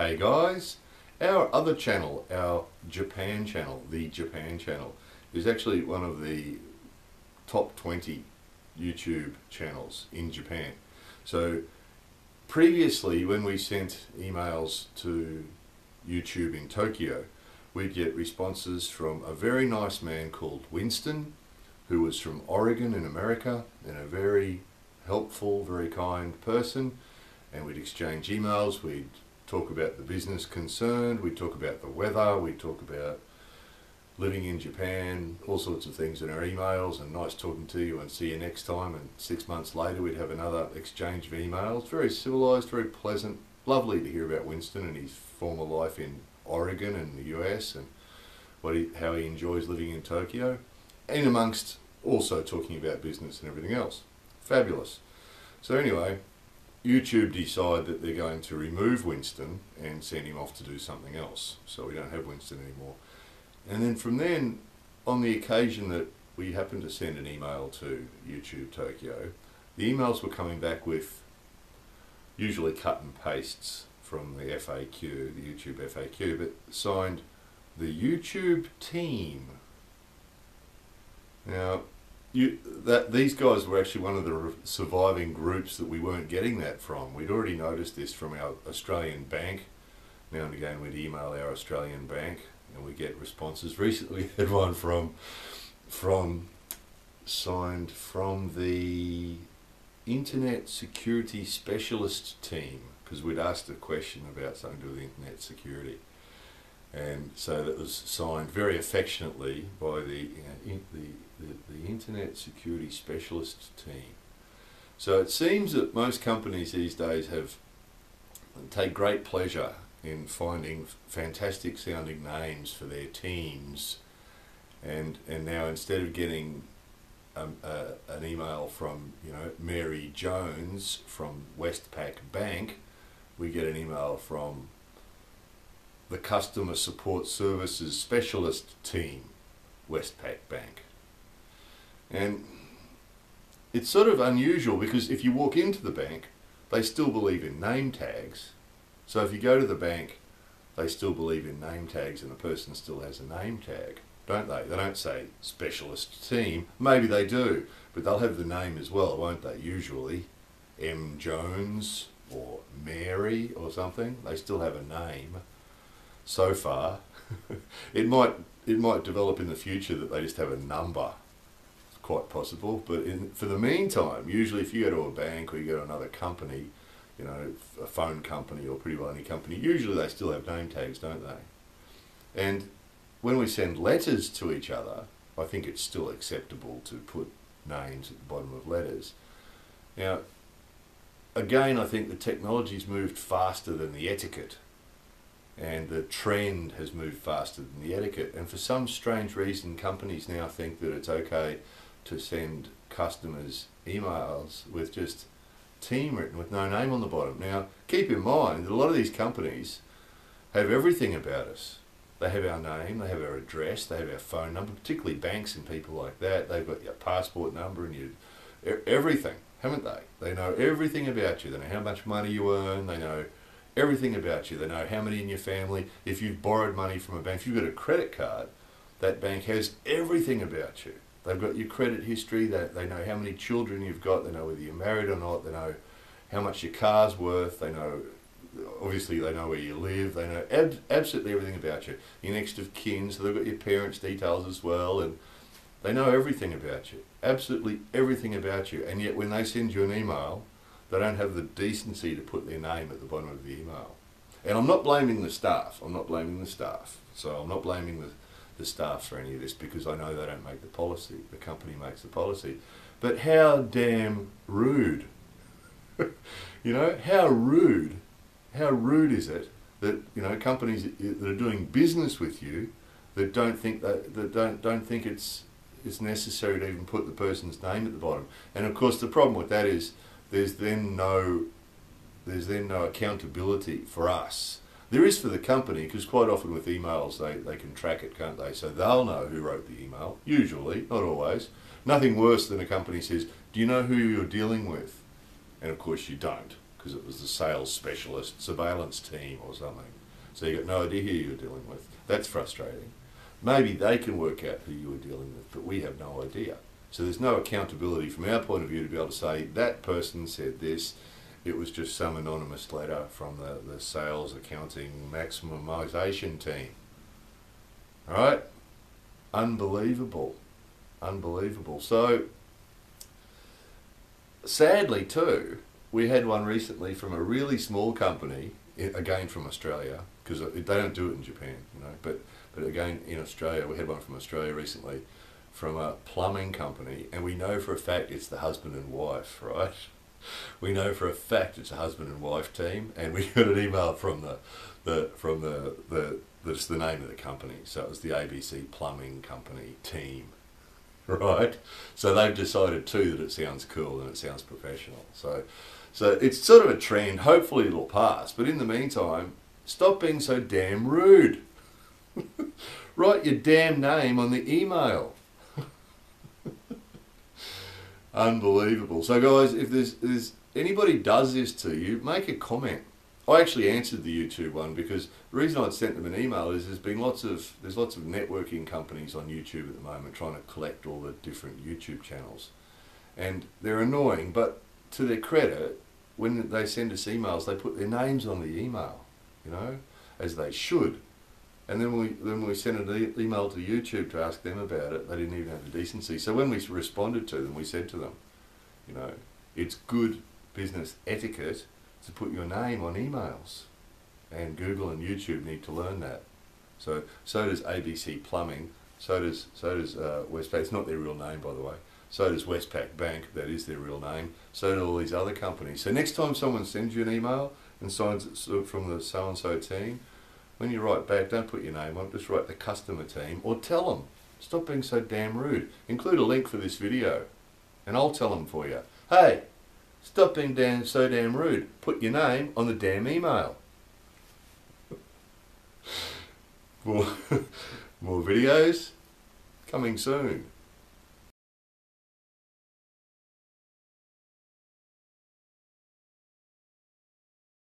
Hey guys, our other channel, our Japan channel, the Japan channel, is actually one of the top 20 YouTube channels in Japan. So previously, when we sent emails to YouTube in Tokyo, we'd get responses from a very nice man called Winston, who was from Oregon in America, and a very helpful, very kind person. And we'd exchange emails, we'd talk about the business concerned, we'd talk about the weather, we'd talk about living in Japan, all sorts of things in our emails, and nice talking to you and see you next time. And 6 months later we'd have another exchange of emails. Very civilized, very pleasant, lovely to hear about Winston and his former life in Oregon and the US, and how he enjoys living in Tokyo, and amongst also talking about business and everything else. Fabulous. So anyway, YouTube decide that they're going to remove Winston and send him off to do something else. So we don't have Winston anymore. And then from then, on the occasion that we happened to send an email to YouTube Tokyo, the emails were coming back with usually cut and pastes from the FAQ, the YouTube FAQ, but signed the YouTube team. Now, these guys were actually one of the surviving groups that we weren't getting that from. We'd already noticed this from our Australian bank. Now and again we'd email our Australian bank and we get responses. Recently we had one signed from the Internet Security Specialist team, because we'd asked a question about something to do with internet security. And so that was signed very affectionately by the Internet Security Specialist team. So it seems that most companies these days take great pleasure in finding fantastic sounding names for their teams. And now, instead of getting an email from Mary Jones from Westpac Bank, we get an email from the Customer Support Services Specialist Team, Westpac Bank. And it's sort of unusual, because if you walk into the bank, they still believe in name tags. So if you go to the bank, they still believe in name tags, and the person still has a name tag, don't they? They don't say Specialist Team. Maybe they do, but they'll have the name as well, won't they? Usually M. Jones or Mary or something. They still have a name. So far, it might develop in the future that they just have a number. It's quite possible, but for the meantime, usually if you go to a bank or you go to another company, a phone company or pretty well any company, usually they still have name tags, don't they? And when we send letters to each other, I think it's still acceptable to put names at the bottom of letters. Now, again, I think the technology's moved faster than the etiquette. And the trend has moved faster than the etiquette. And for some strange reason, companies now think that it's okay to send customers emails with just team written with no name on the bottom. Now, keep in mind that a lot of these companies have everything about us. They have our name, they have our address, they have our phone number, particularly banks and people like that. They've got your passport number and everything, haven't they? They know everything about you. They know how much money you earn. They know everything about you. They know how many in your family. If you've borrowed money from a bank, if you've got a credit card, that bank has everything about you. They've got your credit history. They know how many children you've got. They know whether you're married or not. They know how much your car's worth. They know, obviously, they know where you live. They know absolutely everything about you. Your next of kin, so they've got your parents' details as well, and they know everything about you. Absolutely everything about you. And yet when they send you an email, they don't have the decency to put their name at the bottom of the email. And I'm not blaming the staff. I'm not blaming the staff. So I'm not blaming the staff for any of this, because I know they don't make the policy. The company makes the policy. But how damn rude. How rude. How rude is it that companies that are doing business with you that don't think don't think it's necessary to even put the person's name at the bottom. And of course the problem with that is there's then no accountability for us. There is for the company, because quite often with emails they can track it, can't they? So they'll know who wrote the email, usually, not always. Nothing worse than a company says, do you know who you're dealing with? And of course you don't, because it was the sales specialist surveillance team or something. So you got no idea who you're dealing with. That's frustrating. Maybe they can work out who you were dealing with, but we have no idea. So there's no accountability from our point of view to be able to say, that person said this, it was just some anonymous letter from the sales accounting maximisation team. Alright? Unbelievable. Unbelievable. So, sadly too, we had one recently from a really small company, again from Australia, because they don't do it in Japan, you know, but again in Australia, we had one from Australia recently from a plumbing company, and we know for a fact it's the husband and wife, right? We know for a fact it's a husband and wife team, and we got an email from that's the name of the company, so it was the ABC Plumbing Company team, right? So they've decided too that it sounds cool and it sounds professional. So it's sort of a trend. Hopefully it'll pass, but in the meantime, stop being so damn rude. Write your damn name on the email. Unbelievable. So guys, if there's anybody does this to you, make a comment. I actually answered the YouTube one because the reason I'd sent them an email is there's lots of networking companies on YouTube at the moment trying to collect all the different YouTube channels, and they're annoying. But to their credit, when they send us emails, they put their names on the email, you know, as they should. And then when we sent an email to YouTube to ask them about it, they didn't even have the decency. So when we responded to them, we said to them, you know, it's good business etiquette to put your name on emails. And Google and YouTube need to learn that. So does ABC Plumbing, so does Westpac. It's not their real name, by the way. So does Westpac Bank, that is their real name. So do all these other companies. So next time someone sends you an email and signs it from the so-and-so team, when you write back, don't put your name on it, just write the customer team, or tell them, stop being so damn rude. Include a link for this video, and I'll tell them for you. Hey, stop being so damn rude. Put your name on the damn email. More videos coming soon.